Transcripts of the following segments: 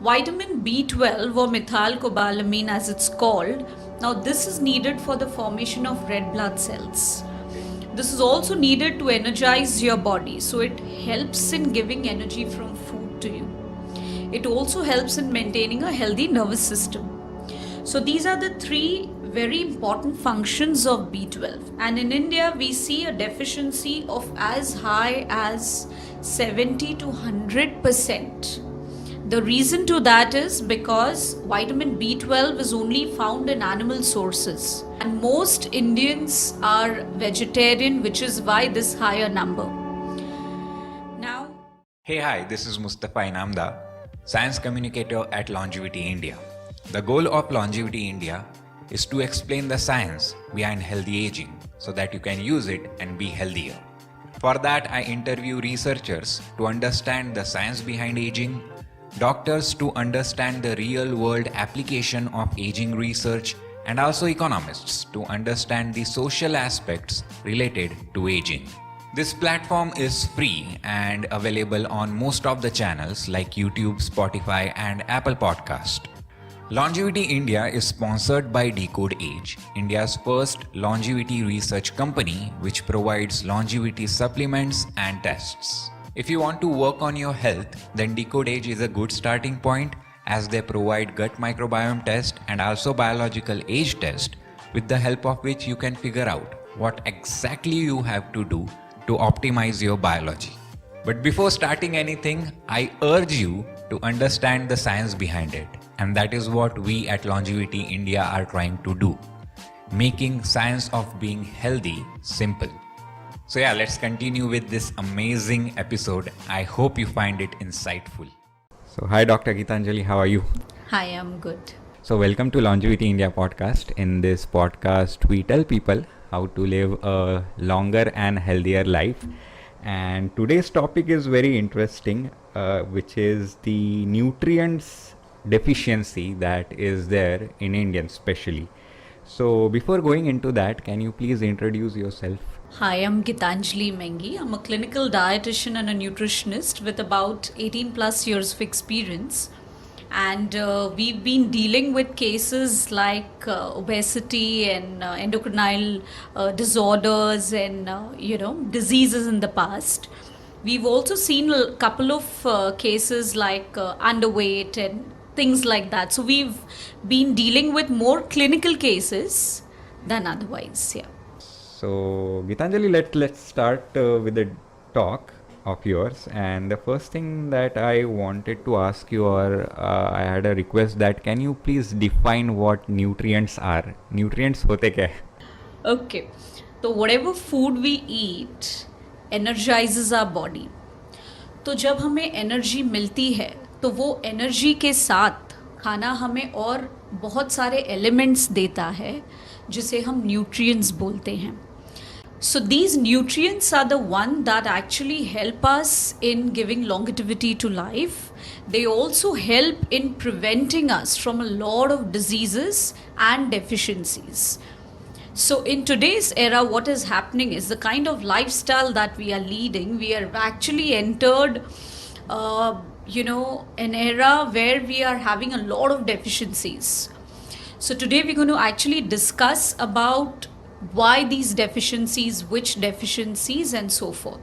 Vitamin B12 or methylcobalamin as it's called, now this is needed for the formation of red blood cells. This is also needed to energize your body, so it helps in giving energy from food to you. It also helps in maintaining a healthy nervous system. So these are the three very important functions of B12. And in India, we see a deficiency of as high as 70 to 100%. The reason to that is because vitamin B12 is only found in animal sources. And most Indians are vegetarian, which is why this higher number. Now, Hey, hi, this is Mustafa Inamda, Science Communicator at Longevity India. The goal of Longevity India is to explain the science behind healthy aging so that you can use it and be healthier. For that, I interview researchers to understand the science behind aging, doctors to understand the real world application of aging research, and also economists to understand the social aspects related to aging. This platform is free and available on most of the channels like YouTube, Spotify, and Apple Podcast. Longevity India is sponsored by Decode Age, India's first longevity research company which provides longevity supplements and tests. If you want to work on your health, then Decode Age is a good starting point as they provide gut microbiome test and also biological age test, with the help of which you can figure out what exactly you have to do to optimize your biology. But before starting anything, I urge you to understand the science behind it. And that is what we at Longevity India are trying to do, making science of being healthy simple. So yeah, let's continue with this amazing episode. I hope you find it insightful. So hi Dr. Gitanjali, how are you? hi, I'm good. So welcome to Longevity India podcast. In this podcast, we tell people how to live a longer and healthier life. And today's topic is very interesting, which is the nutrients deficiency that is there in Indians especially. So before going into that, can you please introduce yourself? Hi, I'm Gitanjali Mengi. I'm a clinical dietitian and a nutritionist with about 18 plus years of experience. And we've been dealing with cases like obesity and endocrinal disorders and diseases in the past. We've also seen a couple of cases like underweight and things like that. So we've been dealing with more clinical cases than otherwise. Yeah. So Gitanjali, let's start with the talk of yours. And the first thing that I wanted to ask you, or I had a request that can you please define what nutrients are? Nutrients होते क्या है? Okay. So whatever food we eat energizes our body. तो जब हमें energy मिलती है तो वो एनर्जी के साथ खाना हमें और बहुत सारे एलिमेंट्स देता है जिसे हम न्यूट्रिएंट्स बोलते हैं. So these nutrients are the one that actually help us in giving longevity to life. They also help in preventing us from a lot of diseases and deficiencies. So in today's era, what is happening is the kind of lifestyle that we are leading, we are actually entered an era where we are having a lot of deficiencies. So today we're going to actually discuss about why these deficiencies, which deficiencies, and so forth.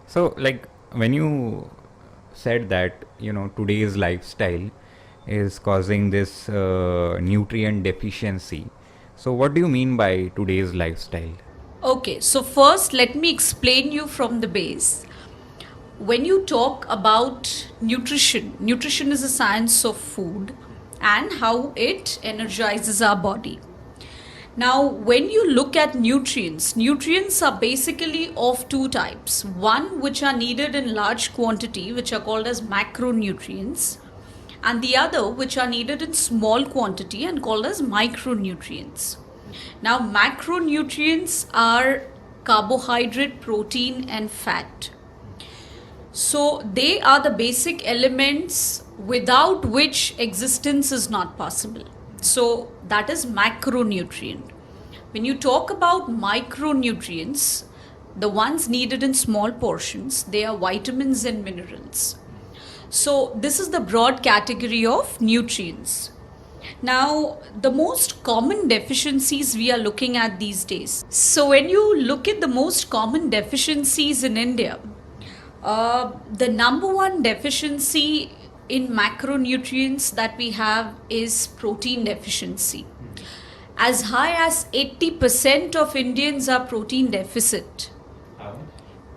So like when you said that today's lifestyle is causing this nutrient deficiency, so what do you mean by today's lifestyle? Okay, so first let me explain you from the base. When you talk about nutrition is a science of food and how it energizes our body. Now, when you look at nutrients are basically of two types. One which are needed in large quantity, which are called as macronutrients, and the other which are needed in small quantity and called as micronutrients. Now, macronutrients are carbohydrate, protein, and fat. So they are the basic elements without which existence is not possible. So that is macronutrient. When you talk about micronutrients, the ones needed in small portions, they are vitamins and minerals. So this is the broad category of nutrients. Now, the most common deficiencies we are looking at these days. So when you look at the most common deficiencies in India, the number one deficiency in macronutrients that we have is protein deficiency. As high as 80% of Indians are protein deficit.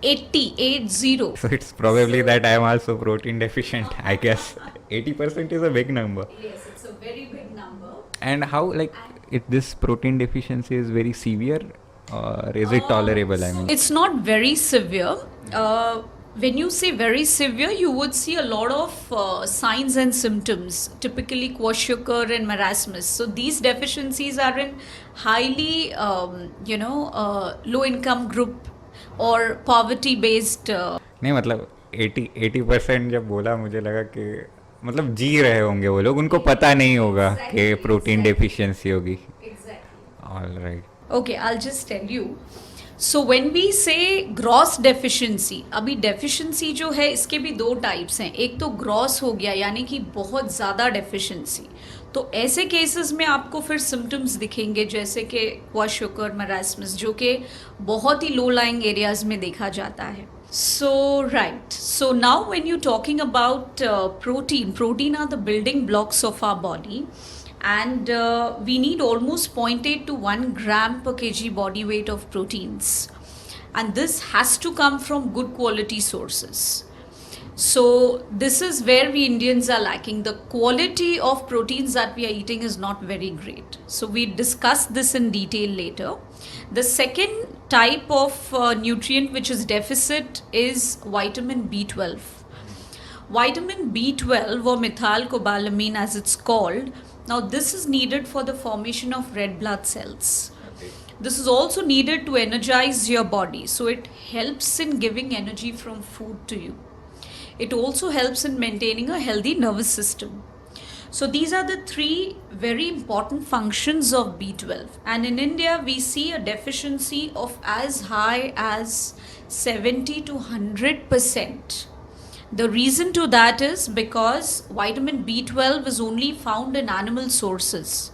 80. So it's probably that I am also protein deficient, I guess. 80% is a big number. Yes, it's a very big number. And how, like, if this protein deficiency is very severe, or is it tolerable? I mean, It's not very severe. When you say very severe, you would see a lot of signs and symptoms, typically kwashiorkor and marasmus. So these deficiencies are in highly, low-income group or poverty-based. नहीं मतलब 80% जब बोला मुझे लगा कि मतलब जी रहे होंगे वो लोग, उनको पता नहीं होगा कि प्रोटीन डेफिशिएंसी होगी. All right. Okay, I'll just tell you. So when we say gross deficiency, अभी deficiency जो है इसके भी दो types हैं. एक तो gross हो गया यानी कि बहुत ज़्यादा deficiency. तो ऐसे केसेस में आपको फिर सिम्टम्स दिखेंगे जैसे कि क्वाशियोकर मरास्मस जो कि बहुत ही लो लाइंग एरियाज में देखा जाता है. So right. So now when you're talking about protein are the building blocks of our body, and we need almost 0.8 to 1 gram per kg body weight of proteins, and this has to come from good quality sources. So this is where we Indians are lacking. The quality of proteins that we are eating is not very great. So we discuss this in detail later. The second type of nutrient which is deficit is vitamin B12. Vitamin B12 or methylcobalamin as it's called. Now this is needed for the formation of red blood cells. This is also needed to energize your body. So it helps in giving energy from food to you. It also helps in maintaining a healthy nervous system. So these are the three very important functions of B12. And in India, we see a deficiency of as high as 70 to 100%. The reason to that is because vitamin B12 is only found in animal sources.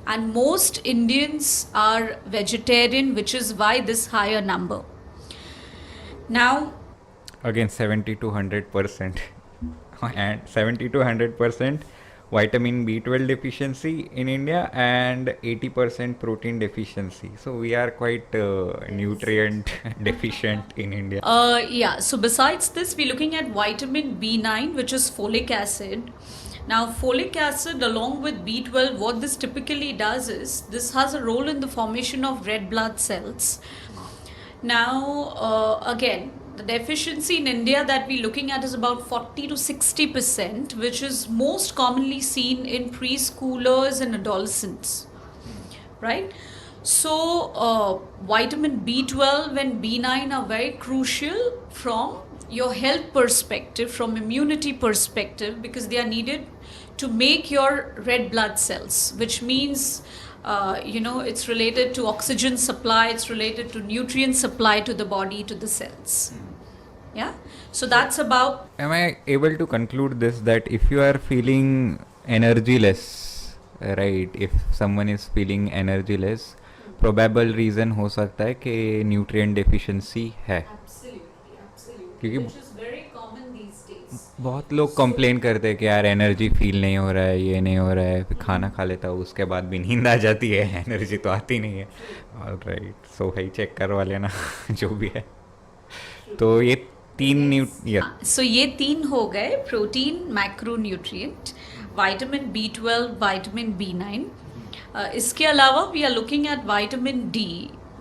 And most Indians are vegetarian, which is why this higher number. Now, again 70 to 100% and 70 to 100% vitamin B12 deficiency in India and 80% protein deficiency. So we are quite nutrient deficient in India. Yeah, so besides this, we're looking at vitamin B9, which is folic acid. Now, folic acid along with B12, what this typically does is, this has a role in the formation of red blood cells. Now, again, the deficiency in India that we're looking at is about 40 to 60%, which is most commonly seen in preschoolers and adolescents, right? So, vitamin B12 and B9 are very crucial from your health perspective, from immunity perspective, because they are needed to make your red blood cells, which means it's related to oxygen supply, it's related to nutrient supply to the body, to the cells. Yeah, so that's about. Am I able to conclude this, that if you are feeling energyless, right, if someone is feeling energyless, probable reason हो सकता है कि nutrient deficiency है. Absolutely. क्योंकि Which is very common these days. बहुत लोग complain करते हैं कि यार एनर्जी फील नहीं हो रहा है, ये नहीं हो रहा है, फिर खाना खा लेता हूँ उसके बाद भी नींद आ जाती है, एनर्जी तो आती नहीं है. ऑलराइट, सो भाई चेक करवा लेना जो भी है. तो ये So ये तीन हो गए protein, macronutrient, vitamin B12, vitamin B9. इसके अलावा we are looking at vitamin D.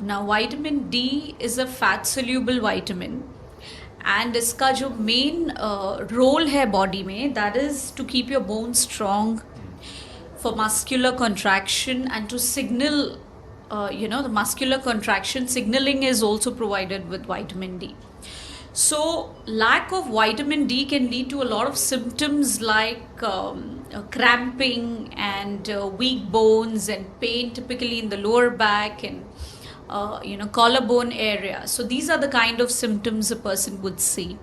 Now vitamin D is a fat soluble vitamin, and इसका जो मेन रोल है बॉडी में, that is to keep your bones strong, for muscular contraction and to signal, the muscular contraction signaling is also provided with vitamin D. So lack of vitamin D can lead to a lot of symptoms like cramping and weak bones and pain, typically in the lower back and collarbone area. So these are the kind of symptoms a person would see.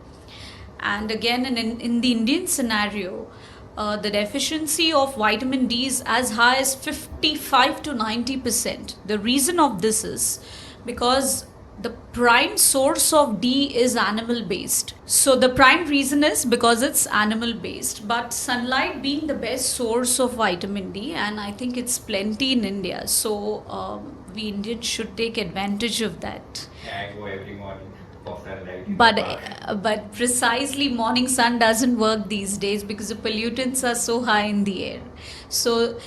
And again, in the Indian scenario, the deficiency of vitamin D is as high as 55 to 90%. The reason of this is because the prime source of D is animal based. So the prime reason is because it's animal based. But sunlight being the best source of vitamin D, and I think it's plenty in India. So we Indians should take advantage of that. I go every morning for sunlight. But precisely morning sun doesn't work these days because the pollutants are so high in the air. So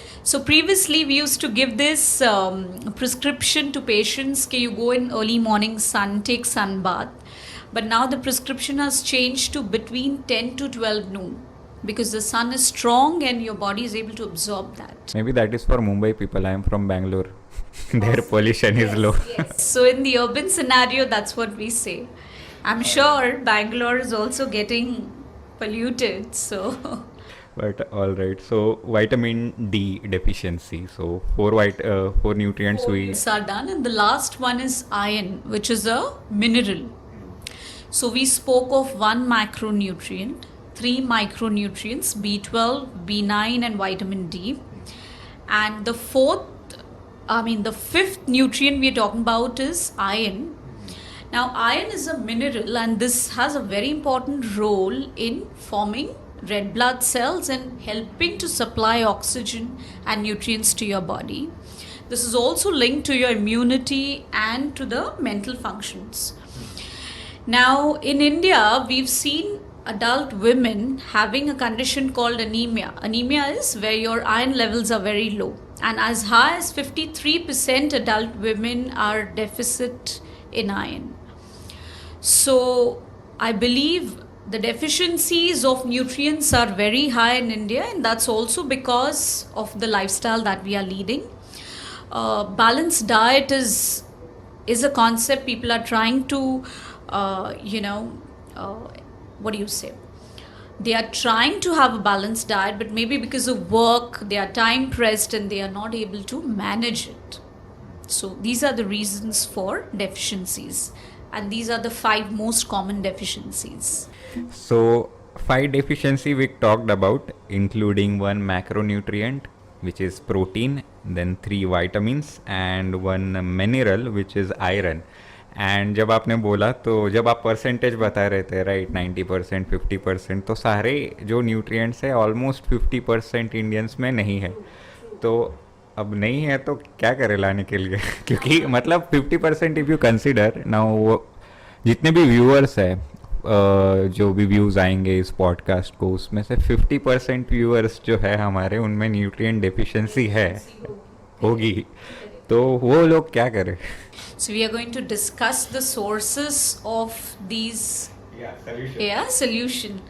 previously we used to give this prescription to patients that you go in early morning sun, take sun bath. But now the prescription has changed to between 10 to 12 noon because the sun is strong and your body is able to absorb that. Maybe that is for Mumbai people. I am from Bangalore. Their pollution is low. Yes. So in the urban scenario, that's what we say. I'm sure Bangalore is also getting polluted. So But all right. So vitamin D deficiency. So four nutrients we. these are done, and the last one is iron, which is a mineral. So we spoke of one macronutrient, three micronutrients: B12, B9, and vitamin D. And the fifth nutrient we are talking about is iron. Now, iron is a mineral, and this has a very important role in forming red blood cells and helping to supply oxygen and nutrients to your body. This is also linked to your immunity and to the mental functions. Now, in India, we've seen adult women having a condition called anemia. Anemia is where your iron levels are very low, and as high as 53% adult women are deficit in iron. So I believe the deficiencies of nutrients are very high in India, and that's also because of the lifestyle that we are leading. Balanced diet is a concept people are trying to they are trying to have a balanced diet, but maybe because of work they are time pressed and they are not able to manage it. So these are the reasons for deficiencies, and these are the 5 most common deficiencies. So 5 deficiency we talked about, including 1 macronutrient, which is protein, then 3 vitamins and 1 mineral, which is iron. And जब आपने बोला तो जब आप percentage बता रहे थे right 90% 50%, तो सारे जो न्यूट्रिएंट्स है ऑलमोस्ट 50% इंडियंस में नहीं है. तो अब नहीं है तो क्या करें लाने के लिए क्योंकि मतलब 50% इफ़ यू कंसिडर नाउ, वो जितने भी व्यूअर्स है जो भी व्यूज़ आएंगे इस पॉडकास्ट को, उसमें से 50% व्यूअर्स जो है हमारे उनमें न्यूट्रिएंट डेफिशिएंसी है होगी, तो वो लोग क्या करें? So we are going to discuss the sources of these solution.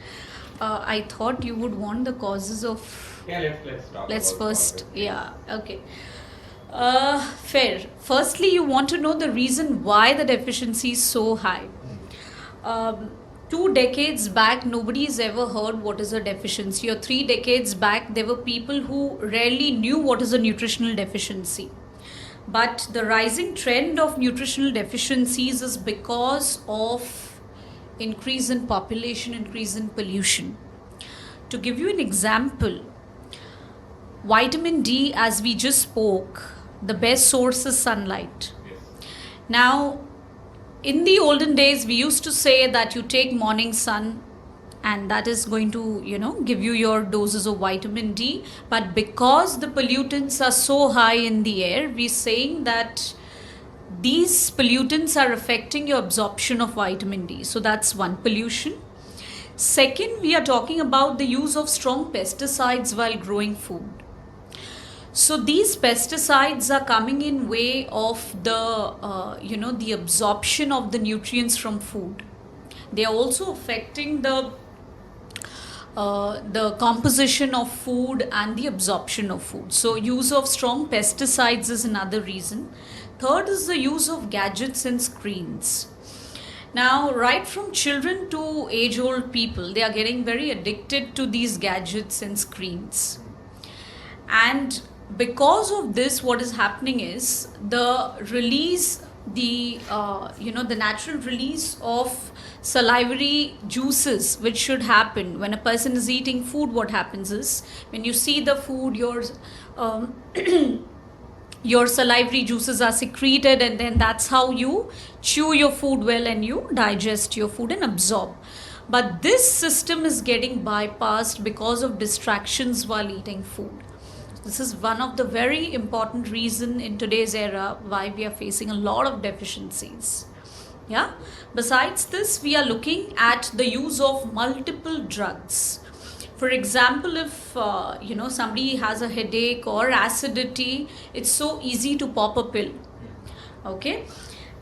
I thought you would want the causes of. Let's talk. Let's first. Okay. Fair. Firstly, you want to know the reason why the deficiency is so high. 2 decades back, nobody's ever heard what is a deficiency, or 3 decades back, there were people who rarely knew what is a nutritional deficiency. But the rising trend of nutritional deficiencies is because of increase in population, increase in pollution. To give you an example, vitamin D, as we just spoke, the best source is sunlight. Now, in the olden days, we used to say that you take morning sun and that is going to, give you your doses of vitamin D. But because the pollutants are so high in the air, we're saying that these pollutants are affecting your absorption of vitamin D. So that's one, pollution. Second, we are talking about the use of strong pesticides while growing food. So these pesticides are coming in way of the, the absorption of the nutrients from food. They are also affecting the composition of food and the absorption of food. So use of strong pesticides is another reason. Third is the use of gadgets and screens. Now, right from children to age-old people, they are getting very addicted to these gadgets and screens. And because of this, what is happening is the release the the natural release of salivary juices which should happen when a person is eating food. What happens is, when you see the food, um, your salivary juices are secreted, and then that's how you chew your food well and you digest your food and absorb. But this system is getting bypassed because of distractions while eating food. This is one of the very important reason in today's era why we are facing a lot of deficiencies. Yeah. Besides this, we are looking at the use of multiple drugs. For example, if somebody has a headache or acidity, it's so easy to pop a pill. Okay.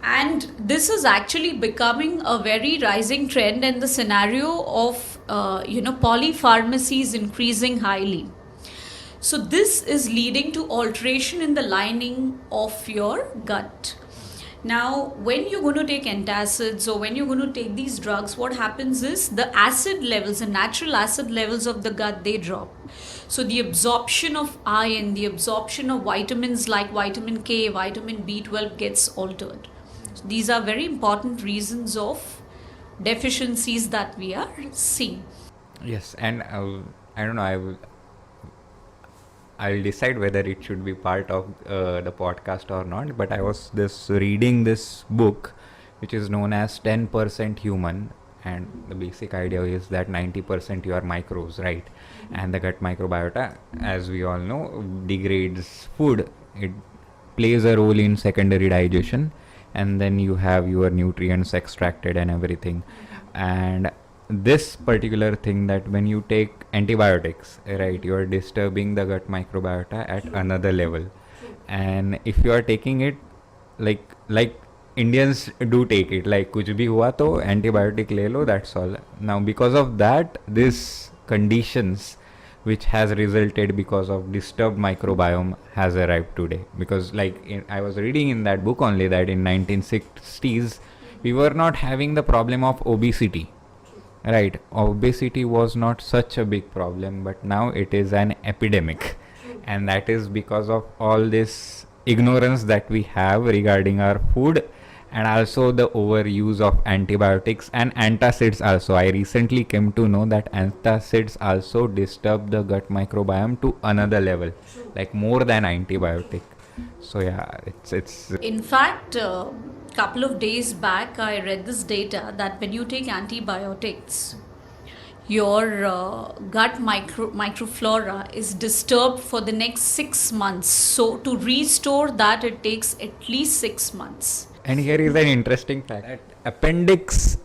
And this is actually becoming a very rising trend, and the scenario of polypharmacy is increasing highly. So this is leading to alteration in the lining of your gut. Now, when you're going to take antacids or when you're going to take these drugs, what happens is the acid levels, the natural acid levels of the gut, they drop. So the absorption of iron, the absorption of vitamins like vitamin K, vitamin B12 gets altered. So these are very important reasons of deficiencies that we are seeing. Yes, and I don't know. I'll decide whether it should be part of the podcast or not. But I was reading this book, which is known as 10% Human, and the basic idea is that 90% you are microbes, right? And the gut microbiota, as we all know, degrades food. It plays a role in secondary digestion, and then you have your nutrients extracted and everything. And this particular thing, that when you take antibiotics, right, you are disturbing the gut microbiota at another level. And if you are taking it like Indians do take it, like kuch bhi hua to antibiotic le lo, that's all. Now because of that, this conditions which has resulted because of disturbed microbiome has arrived today. Because I was reading in that book only that in 1960s we were not having the problem of obesity. Right, obesity was not such a big problem, but now it is an epidemic, and that is because of all this ignorance that we have regarding our food, and also the overuse of antibiotics and antacids also. I recently came to know that antacids also disturb the gut microbiome to another level, like more than antibiotic. So yeah, it's In fact, couple of days back, I read this data that when you take antibiotics, your gut microflora is disturbed for the next 6 months. So to restore that, it takes at least 6 months. And here is an interesting fact that appendix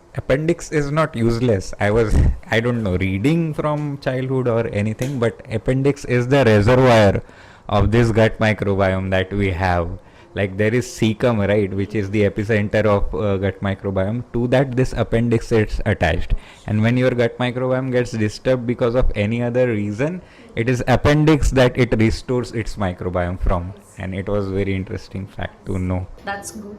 is not useless. I don't know, reading from childhood or anything, but appendix is the reservoir of this gut microbiome that we have. Like there is cecum, right, which is the epicenter of gut microbiome. To that, this appendix is attached. And when your gut microbiome gets disturbed because of any other reason, it is appendix that it restores its microbiome from. And it was very interesting fact to know. That's good.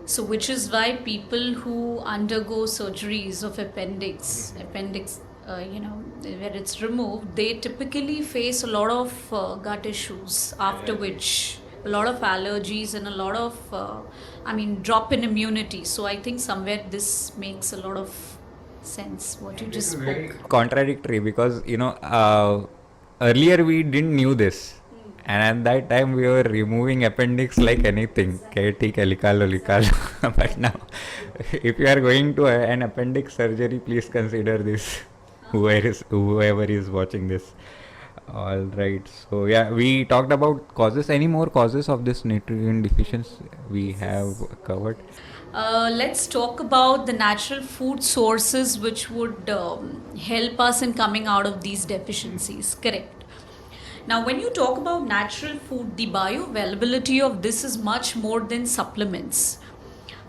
So which is why people who undergo surgeries of appendix, where it's removed, they typically face a lot of gut issues, after which a lot of allergies and a lot of, drop in immunity. So I think somewhere this makes a lot of sense, what you just spoke. Contradictory, because earlier we didn't knew this. And at that time we were removing appendix like anything. But now, if you are going to an appendix surgery, please consider this. Whoever is watching this. All right. So yeah, we talked about causes. Any more causes of this nutrient deficiency we have covered? Let's talk about the natural food sources which would help us in coming out of these deficiencies. Correct. Now, when you talk about natural food, the bioavailability of this is much more than supplements.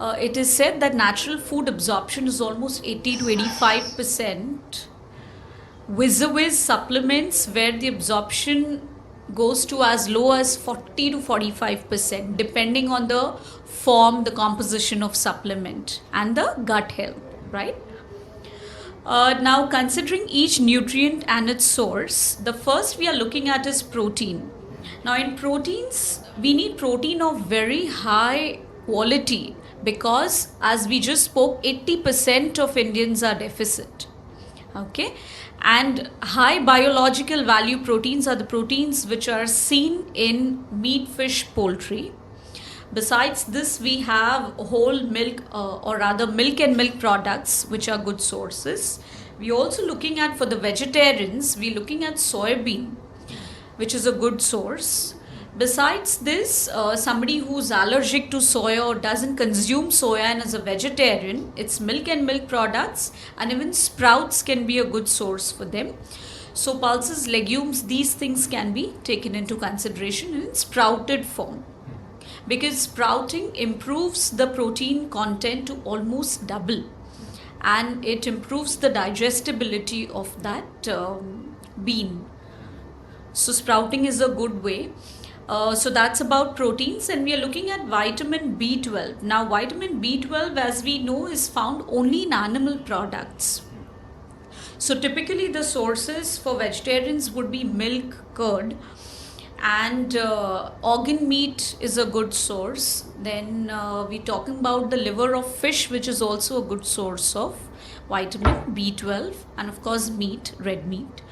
It is said that natural food absorption is almost 80 to 85%, vis-a-vis supplements where the absorption goes to as low as 40 to 45%, depending on the form, the composition of supplement and the gut health, right? Now, considering each nutrient and its source, the first we are looking at is protein. Now, in proteins, we need protein of very high quality because, as we just spoke, 80% of Indians are deficit. Okay, and high biological value proteins are the proteins which are seen in meat, fish, poultry. Besides this, we have whole milk, or rather milk and milk products, which are good sources. We also looking at, for the vegetarians, we looking at soybean, which is a good source. Besides this, somebody who's allergic to soya or doesn't consume soya and is a vegetarian, it's milk and milk products, and even sprouts can be a good source for them. So pulses, legumes, these things can be taken into consideration in sprouted form, because sprouting improves the protein content to almost double, and it improves the digestibility of that bean. So sprouting is a good way. So that's about proteins, and we are looking at vitamin B12. Now, vitamin B12, as we know, is found only in animal products. So typically the sources for vegetarians would be milk, curd, and organ meat is a good source. Then we're talking about the liver of fish, which is also a good source of vitamin B12, and of course meat, red meat.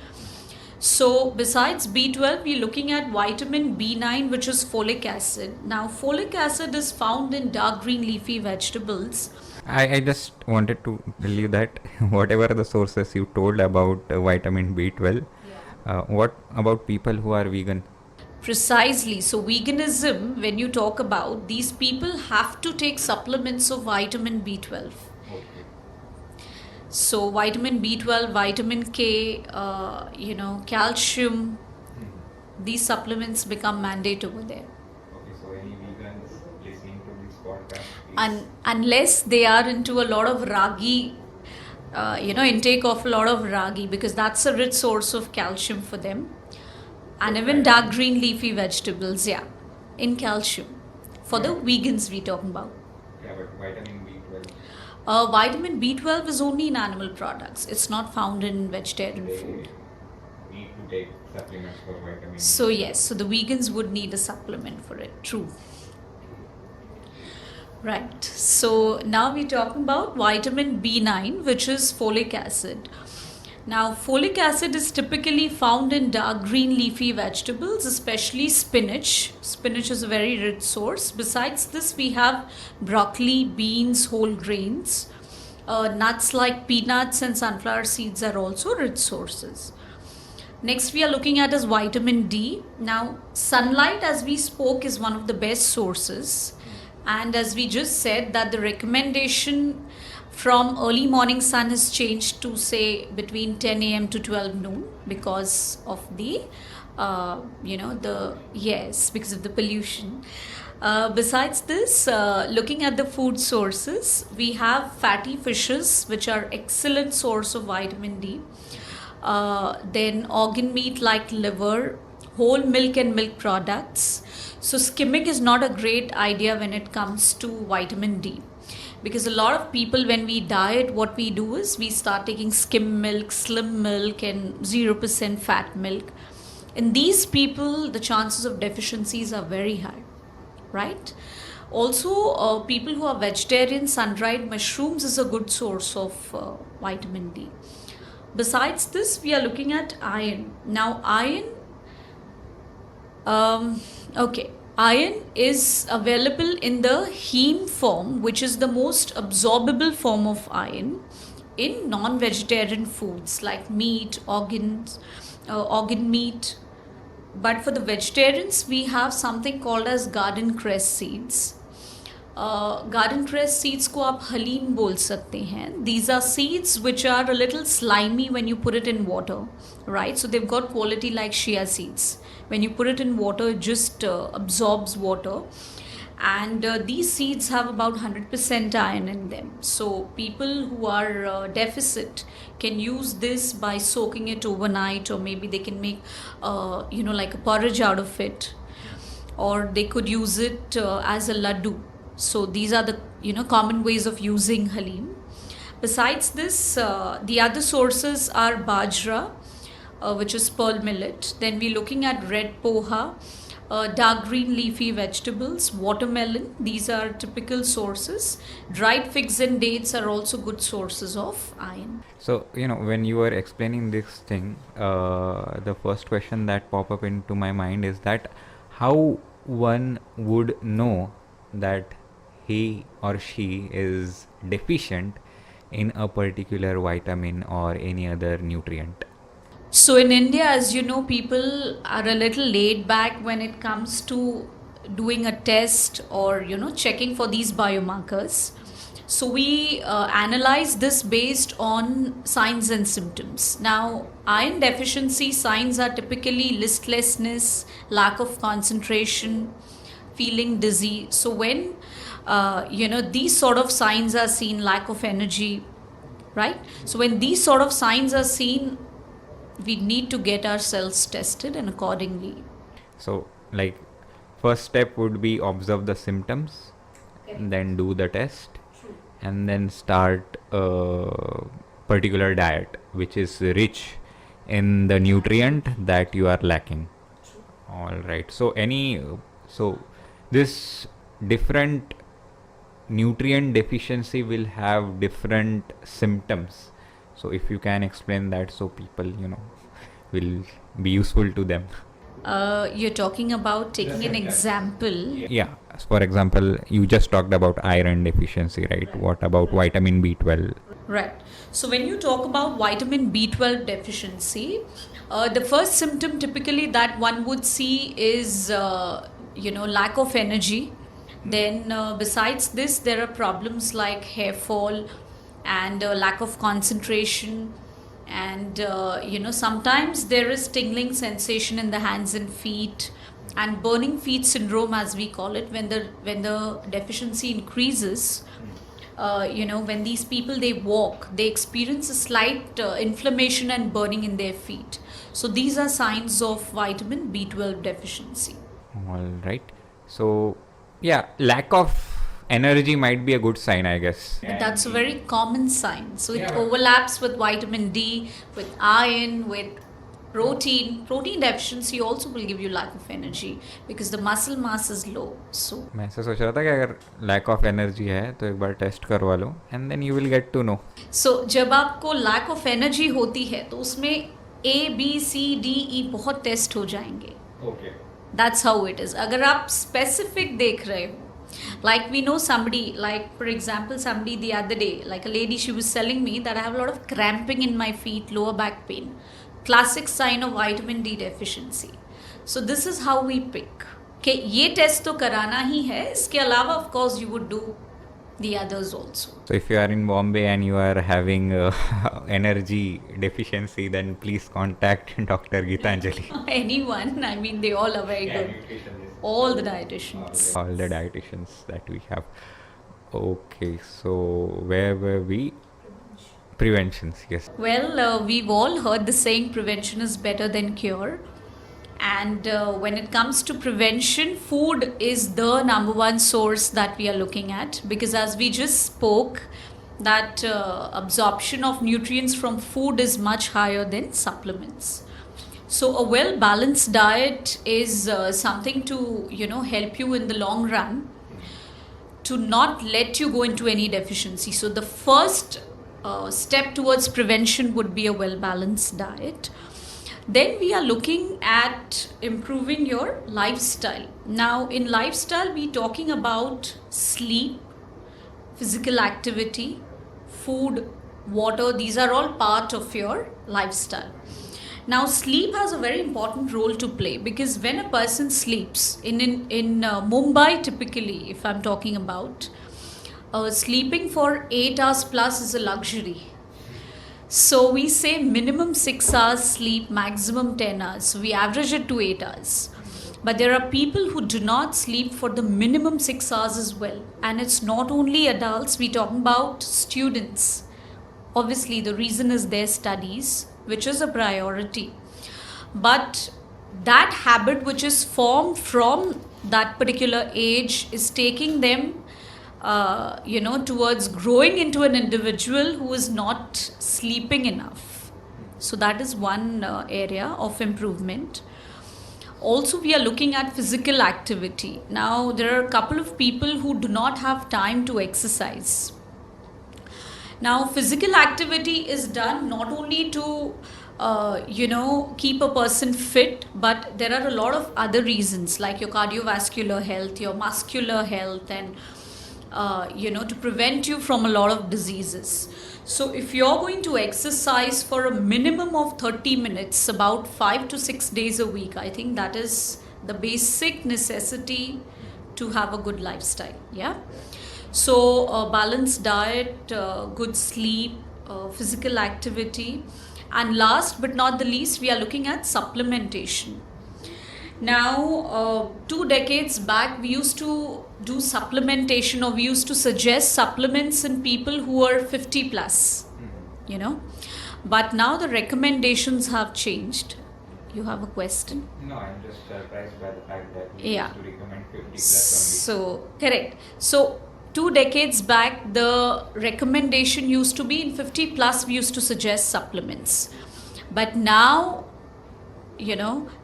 So besides B12, we're looking at vitamin B9, which is folic acid. Now, folic acid is found in dark green leafy vegetables. I just wanted to tell you that whatever the sources you told about vitamin B12, what about people who are vegan? Precisely. So veganism, when you talk about, these people have to take supplements of vitamin B12. So vitamin B12, vitamin K, calcium, these supplements become mandate over there. Okay, so any vegans listening to this podcast, Unless they are into a lot of ragi, intake of a lot of ragi, because that's a rich source of calcium for them. And even dark green leafy vegetables, in calcium. For the vegans we're talking about. yeah, but vitamin B12. Vitamin B12 is only in animal products. It's not found in vegetarian food. Need to take supplements for vitamin. So yes, so the vegans would need a supplement for it. True. Right. So now we're talking about vitamin B9, which is folic acid. Now, folic acid is typically found in dark green leafy vegetables, especially spinach. Spinach is a very rich source. Besides this, we have broccoli, beans, whole grains. Nuts like peanuts and sunflower seeds are also rich sources. Next, we are looking at is vitamin D. Now, sunlight, as we spoke, is one of the best sources. And as we just said, that the recommendation from early morning sun has changed to, say, between 10 a.m. to 12 noon because of the because of the pollution. Besides this, looking at the food sources, we have fatty fishes, which are excellent source of vitamin D. Then organ meat like liver, whole milk and milk products. So skimming is not a great idea when it comes to vitamin D. Because a lot of people, when we diet, what we do is we start taking skim milk, slim milk, and 0% fat milk. In these people, the chances of deficiencies are very high, right? Also, people who are vegetarian, sun-dried mushrooms is a good source of vitamin D. Besides this, we are looking at iron. Now, iron is available in the heme form, which is the most absorbable form of iron in non-vegetarian foods like meat, organ meat. But for the vegetarians, we have something called as garden cress seeds. Garden cress seeds को आप हलीम बोल सकते हैं. These are seeds which are a little slimy when you put it in water, right? So they've got quality like chia seeds. When you put it in water, it just absorbs water. And these seeds have about 100% iron in them. So people who are deficit can use this by soaking it overnight, or maybe they can make, like a porridge out of it. Or they could use it as a laddu. So these are the common ways of using halim. Besides this, the other sources are bajra, which is pearl millet. Then we're looking at red poha, dark green leafy vegetables, watermelon, these are typical sources. Dried figs and dates are also good sources of iron. So, when you were explaining this thing, the first question that pop up into my mind is that how one would know that he or she is deficient in a particular vitamin or any other nutrient. So in India, as you know, people are a little laid back when it comes to doing a test or checking for these biomarkers. So we analyze this based on signs and symptoms. Now, iron deficiency signs are typically listlessness, lack of concentration, feeling dizzy. So when these sort of signs are seen, lack of energy, right? So when these sort of signs are seen, we need to get ourselves tested and accordingly. So, like, first step would be observe the symptoms, then do the test, and then start a particular diet which is rich in the nutrient that you are lacking. All right. So this different nutrient deficiency will have different symptoms. So if you can explain that, so people will be useful to them. You're talking about taking an example. Yeah. For example, you just talked about iron deficiency, right? What about vitamin B12? Right. So when you talk about vitamin B12 deficiency, the first symptom typically that one would see is lack of energy. Then besides this, there are problems like hair fall and lack of concentration, and sometimes there is tingling sensation in the hands and feet, and burning feet syndrome, as we call it, when the deficiency increases. When these people they walk, they experience a slight inflammation and burning in their feet. So these are signs of vitamin B12 deficiency. All right. So yeah, lack of energy might be a good sign, I guess. That's a very common sign. So it overlaps with vitamin D, with iron, with protein. Protein deficiency also will give you lack of energy because the muscle mass is low. So मैं ऐसा सोच रहा था कि अगर lack of energy है तो एक बार टेस्ट करवा लो and then you will get to know. So जब आपको lack of energy होती है तो उसमें A, B, C, D, E बहुत टेस्ट हो जाएंगे. Okay. That's how it is. अगर आप specific देख रहे हो, like we know somebody, like for example somebody the other day, like a lady, she was telling me that I have a lot of cramping in my feet, lower back pain, classic sign of vitamin D deficiency. So this is how we pick. Okay, ये test तो कराना ही है. इसके अलावा of course you would do the others also. So if you are in Bombay and you are having energy deficiency, then please contact Dr. Gitanjali. Anyone, I mean they all are very good. All the dietitians. All the dietitians that we have. Okay, so where were we? Preventions, yes. Well, we've all heard the saying prevention is better than cure. And when it comes to prevention, food is the number one source that we are looking at, because as we just spoke, that absorption of nutrients from food is much higher than supplements. So a well balanced diet is something to help you in the long run, to not let you go into any deficiency. So the first step towards prevention would be a well balanced diet. Then we are looking at improving your lifestyle. Now in lifestyle, we're talking about sleep, physical activity, food, water. These are all part of your lifestyle. Now sleep has a very important role to play, because when a person sleeps in Mumbai, typically if I'm talking about, sleeping for 8 hours plus is a luxury. So we say minimum 6 hours sleep, maximum 10 hours. So we average it to 8 hours. But there are people who do not sleep for the minimum 6 hours as well. And it's not only adults, we're talking about students. Obviously, the reason is their studies, which is a priority. But that habit which is formed from that particular age is taking them towards growing into an individual who is not sleeping enough. So that is one area of improvement. Also, we are looking at physical activity. Now, there are a couple of people who do not have time to exercise. Now, physical activity is done not only to keep a person fit, but there are a lot of other reasons like your cardiovascular health, your muscular health, and to prevent you from a lot of diseases. So if you're going to exercise for a minimum of 30 minutes, about 5 to 6 days a week, I think that is the basic necessity to have a good lifestyle. Yeah. So balanced diet, good sleep, physical activity, and last but not the least, we are looking at supplementation. Now, 2 decades back, we used to do supplementation, or we used to suggest supplements in people who are 50 plus, But now the recommendations have changed. You have a question? No, I'm just surprised by the fact that we Yeah. used to recommend 50 plus only. So, correct. So, 2 decades back, the recommendation used to be in 50 plus, we used to suggest supplements. But now,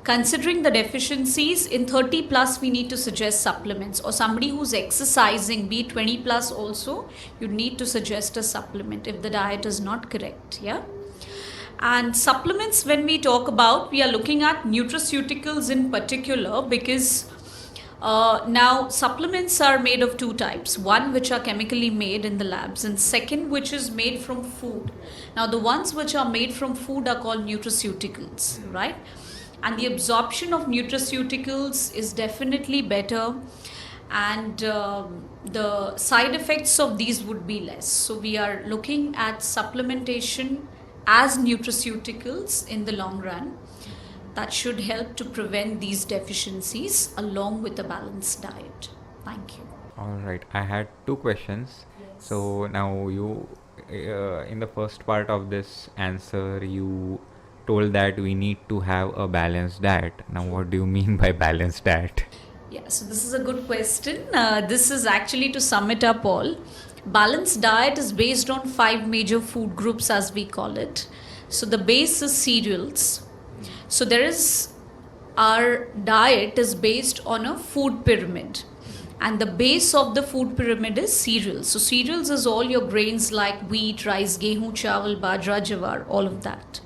considering the deficiencies in 30 plus, we need to suggest supplements. Or somebody who's exercising, be it 20 plus also, you need to suggest a supplement if the diet is not correct. Yeah. And supplements, when we talk about, we are looking at nutraceuticals in particular, because now supplements are made of 2 types. One which are chemically made in the labs, and second which is made from food. Now the ones which are made from food are called nutraceuticals, right? And the absorption of nutraceuticals is definitely better, and the side effects of these would be less. So we are looking at supplementation as nutraceuticals in the long run. That should help to prevent these deficiencies along with a balanced diet. Thank you. All right, I had 2 questions. Yes. So now you, in the first part of this answer, you told that we need to have a balanced diet. Now, what do you mean by balanced diet? Yeah, so this is a good question. This is actually, to sum it up all, balanced diet is based on 5 major food groups, as we call it. So the base is cereals. So our diet is based on a food pyramid, and the base of the food pyramid is cereals. So cereals is all your grains like wheat, rice, gehu, chawal, bajra, jawar, all of that.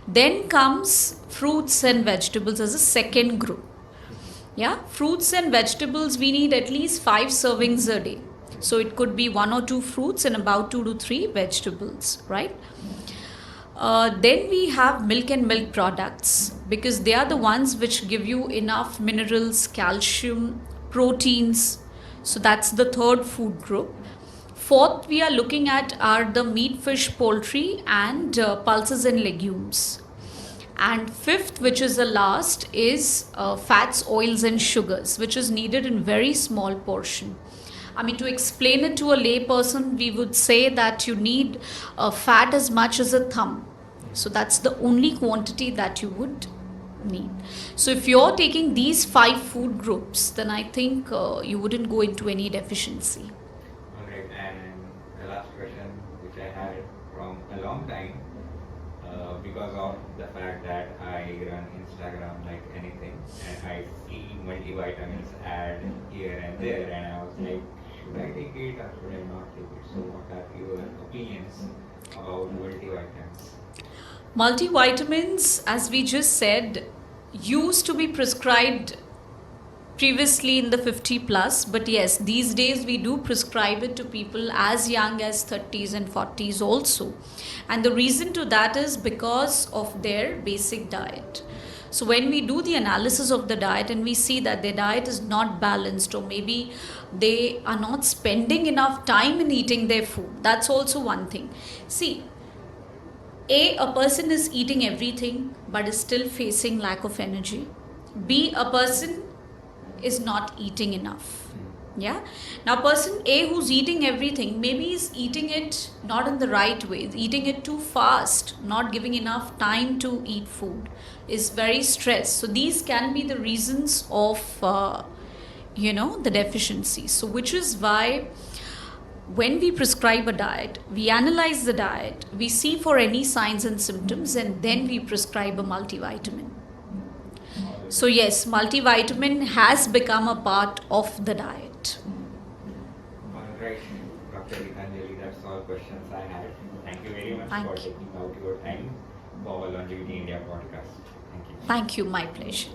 Then comes fruits and vegetables as a second group. Yeah, fruits and vegetables, we need at least 5 servings a day. So it could be 1 or 2 fruits and about 2 to 3 vegetables, right? Then we have milk and milk products, because they are the ones which give you enough minerals, calcium, proteins. So that's the third food group. Fourth, we are looking at are the meat, fish, poultry, and pulses and legumes. And fifth, which is the last, is fats, oils, and sugars, which is needed in very small portion. I mean, to explain it to a lay person, we would say that you need fat as much as a thumb. So that's the only quantity that you would need. So if you're taking these 5 food groups, then I think you wouldn't go into any deficiency. Alright, and the last question which I had from a long time, because of the fact that I run Instagram like anything, and I see multivitamins ad here and there, and I was like, should I take it or should I not take it? So what are your opinions about multivitamins? Multivitamins, as we just said, used to be prescribed previously in the 50 plus, but yes, these days we do prescribe it to people as young as 30s and 40s also. And the reason to that is because of their basic diet. So when we do the analysis of the diet and we see that their diet is not balanced, or maybe they are not spending enough time in eating their food, that's also one thing. See, a person is eating everything but is still facing lack of energy. B, a person is not eating enough. Yeah. Now, person A who's eating everything, maybe is eating it not in the right way, is eating it too fast, not giving enough time to eat food, is very stressed. So these can be the reasons of the deficiency. So which is why when we prescribe a diet, we analyze the diet, we see for any signs and symptoms, and then we prescribe a multivitamin. So, yes, multivitamin has become a part of the diet. Alright, Dr. Gitanjali, that's all questions I had. Thank you very much Thank for you. taking out your time for Longevity India podcast. Thank you. Thank you, my pleasure.